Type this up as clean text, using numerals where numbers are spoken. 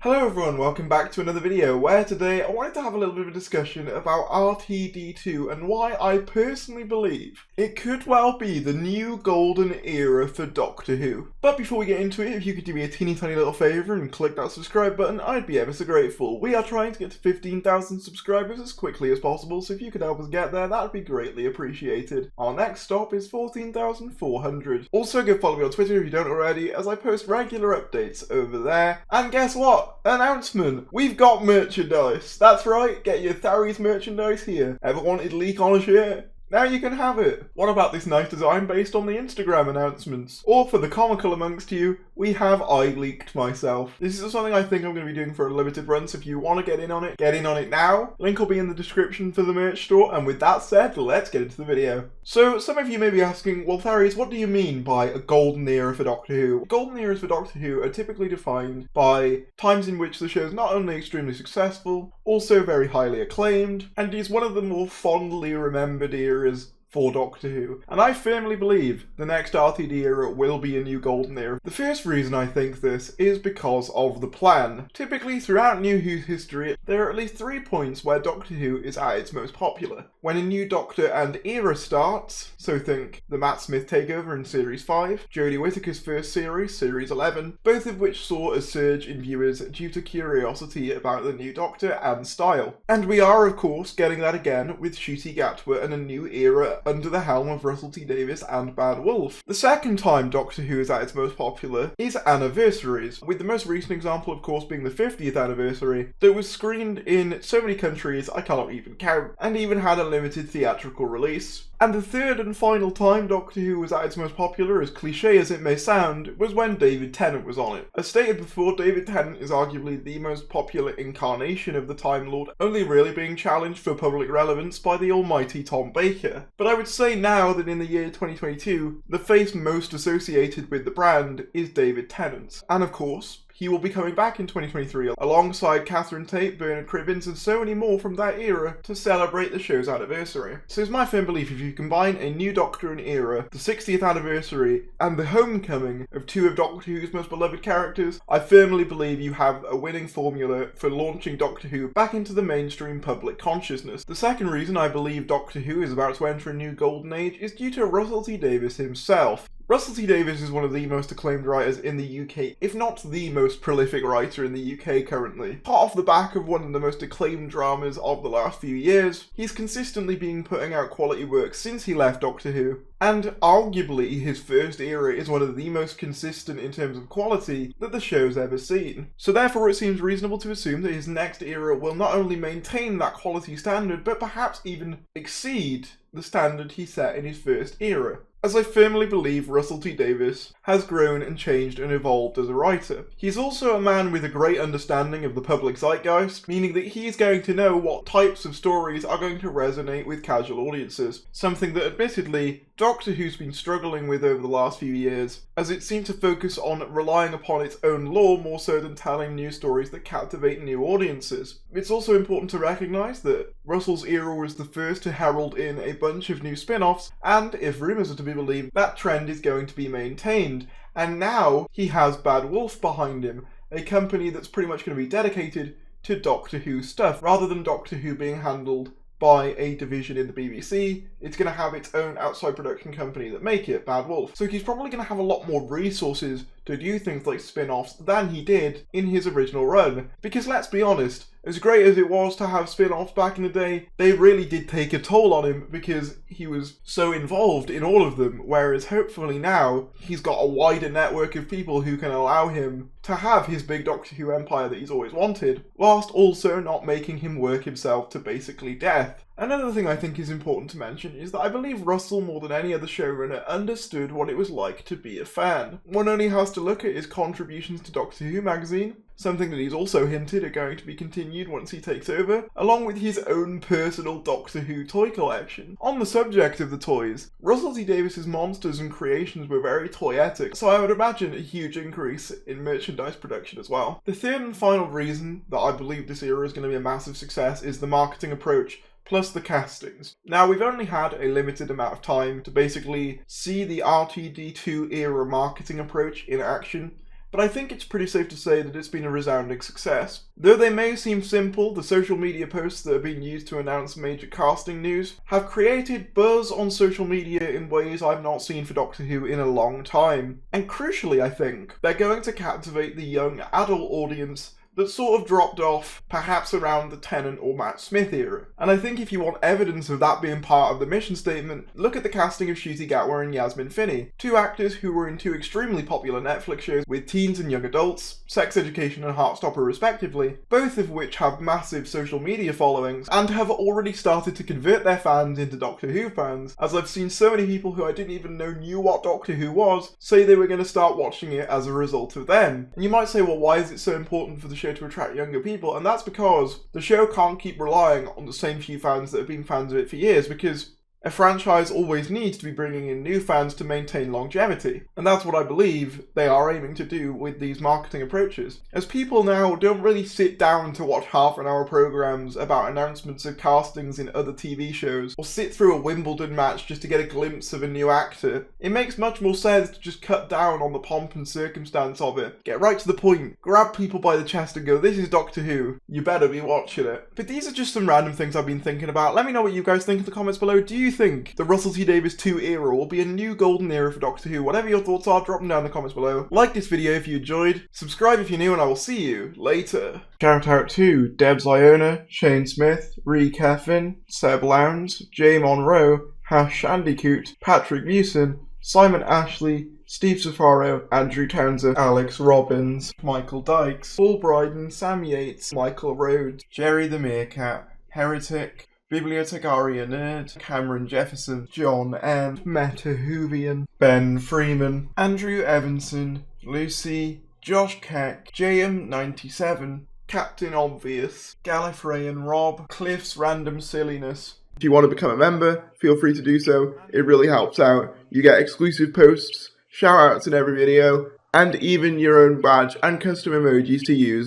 Hello everyone, welcome back to another video where today I wanted to have a little bit of a discussion about RTD2 and why I personally believe it could well be the new golden era for Doctor Who. But before we get into it, if you could do me a teeny tiny little favour and click that subscribe button, I'd be ever so grateful. We are trying to get to 15,000 subscribers as quickly as possible, so if you could help us get there, that would be greatly appreciated. Our next stop is 14,400. Also go follow me on Twitter if you don't already, as I post regular updates over there. And guess what? Announcement! We've got merchandise! That's right, get your Tharries merchandise here. Ever wanted leak on a shirt? Now you can have it! What about this nice design based on the Instagram announcements? Or for the comical amongst you, we have I leaked myself. This is something I think I'm going to be doing for a limited run, so if you want to get in on it now. Link will be in the description for the merch store, and with that said, let's get into the video. So, some of you may be asking, well Tharries, what do you mean by a golden era for Doctor Who? Golden eras for Doctor Who are typically defined by times in which the show is not only extremely successful, also very highly acclaimed, and is one of the more fondly remembered eras for Doctor Who. And I firmly believe the next RTD era will be a new golden era. The first reason I think this is because of the plan. Typically throughout New Who's history, there are at least 3 points where Doctor Who is at its most popular. When a new Doctor and era starts, so think the Matt Smith takeover in Series 5, Jodie Whittaker's first series, Series 11, both of which saw a surge in viewers due to curiosity about the new Doctor and style. And we are of course getting that again with Ncuti Gatwa and a new era under the helm of Russell T Davies and Bad Wolf. The second time Doctor Who is at its most popular is anniversaries, with the most recent example of course being the 50th anniversary that was screened in so many countries I cannot even count, and even had a limited theatrical release. And the third and final time Doctor Who was at its most popular, as cliche as it may sound, was when David Tennant was on it. As stated before, David Tennant is arguably the most popular incarnation of the Time Lord, only really being challenged for public relevance by the almighty Tom Baker. But I would say now that in the year 2022, the face most associated with the brand is David Tennant. And of course, he will be coming back in 2023 alongside Catherine Tate, Bernard Cribbins and so many more from that era to celebrate the show's anniversary. So it's my firm belief if you combine a new Doctor and era, the 60th anniversary and the homecoming of two of Doctor Who's most beloved characters, I firmly believe you have a winning formula for launching Doctor Who back into the mainstream public consciousness. The second reason I believe Doctor Who is about to enter a new golden age is due to Russell T Davies himself. Russell T Davies is one of the most acclaimed writers in the UK, if not the most prolific writer in the UK currently. Hot off the back of one of the most acclaimed dramas of the last few years, he's consistently been putting out quality work since he left Doctor Who, and arguably his first era is one of the most consistent in terms of quality that the show's ever seen. So therefore it seems reasonable to assume that his next era will not only maintain that quality standard, but perhaps even exceed the standard he set in his first era. As I firmly believe Russell T Davies has grown and changed and evolved as a writer. He's also a man with a great understanding of the public zeitgeist, meaning that he's going to know what types of stories are going to resonate with casual audiences, something that admittedly Doctor Who's been struggling with over the last few years, as it seemed to focus on relying upon its own lore more so than telling new stories that captivate new audiences. It's also important to recognise that Russell's era was the first to herald in a bunch of new spin-offs, and if rumours are to be believed, that trend is going to be maintained. And now he has Bad Wolf behind him, a company that's pretty much going to be dedicated to Doctor Who stuff, rather than Doctor Who being handled by a division in the BBC. It's going to have its own outside production company that make it, Bad Wolf. So he's probably going to have a lot more resources to do things like spin-offs than he did in his original run. Because let's be honest, as great as it was to have spin-offs back in the day, they really did take a toll on him because he was so involved in all of them, whereas hopefully now he's got a wider network of people who can allow him to have his big Doctor Who empire that he's always wanted, whilst also not making him work himself to basically death. Another thing I think is important to mention is that I believe Russell, more than any other showrunner, understood what it was like to be a fan. One only has to look at his contributions to Doctor Who magazine, something that he's also hinted are going to be continued once he takes over, along with his own personal Doctor Who toy collection. On the subject of the toys, Russell T Davies' monsters and creations were very toyetic, so I would imagine a huge increase in merchandise production as well. The third and final reason that I believe this era is going to be a massive success is the marketing approach, plus the castings. Now, we've only had a limited amount of time to basically see the RTD2 era marketing approach in action, but I think it's pretty safe to say that it's been a resounding success. Though they may seem simple, the social media posts that are being used to announce major casting news have created buzz on social media in ways I've not seen for Doctor Who in a long time. And crucially, I think, they're going to captivate the young adult audience that sort of dropped off perhaps around the Tennant or Matt Smith era. And I think if you want evidence of that being part of the mission statement, look at the casting of Ncuti Gatwa and Yasmin Finney, two actors who were in two extremely popular Netflix shows with teens and young adults, Sex Education and Heartstopper respectively, both of which have massive social media followings and have already started to convert their fans into Doctor Who fans, as I've seen so many people who I didn't even know knew what Doctor Who was say they were going to start watching it as a result of them. And you might say, well, why is it so important for the show to attract younger people? And that's because the show can't keep relying on the same few fans that have been fans of it for years, because a franchise always needs to be bringing in new fans to maintain longevity. And that's what I believe they are aiming to do with these marketing approaches. As people now don't really sit down to watch half-an-hour programs about announcements of castings in other TV shows, or sit through a Wimbledon match just to get a glimpse of a new actor, it makes much more sense to just cut down on the pomp and circumstance of it. Get right to the point, grab people by the chest and go, this is Doctor Who, you better be watching it. But these are just some random things I've been thinking about. Let me know what you guys think in the comments below. Do you think the Russell T Davies 2 era will be a new golden era for Doctor Who? Whatever your thoughts are, drop them down in the comments below. Like this video if you enjoyed, subscribe if you're new, and I will see you later. Shout out to Debs Iona, Shane Smith, Ree Keffin, Seb Lowndes, Jay Monroe, Hash Shandycoot, Patrick Musson, Simon Ashley, Steve Safaro, Andrew Townsend, Alex Robbins, Michael Dykes, Paul Bryden, Sam Yates, Michael Rhodes, Jerry the Meerkat, Heretic, Bibliotecaria Nerd, Cameron Jefferson, John M, Meta-Hoovian, Ben Freeman, Andrew Evanson, Lucy, Josh Keck, JM97, Captain Obvious, Gallifrey and Rob, Cliff's Random Silliness. If you want to become a member, feel free to do so. It really helps out. You get exclusive posts, shout outs in every video, and even your own badge and custom emojis to use.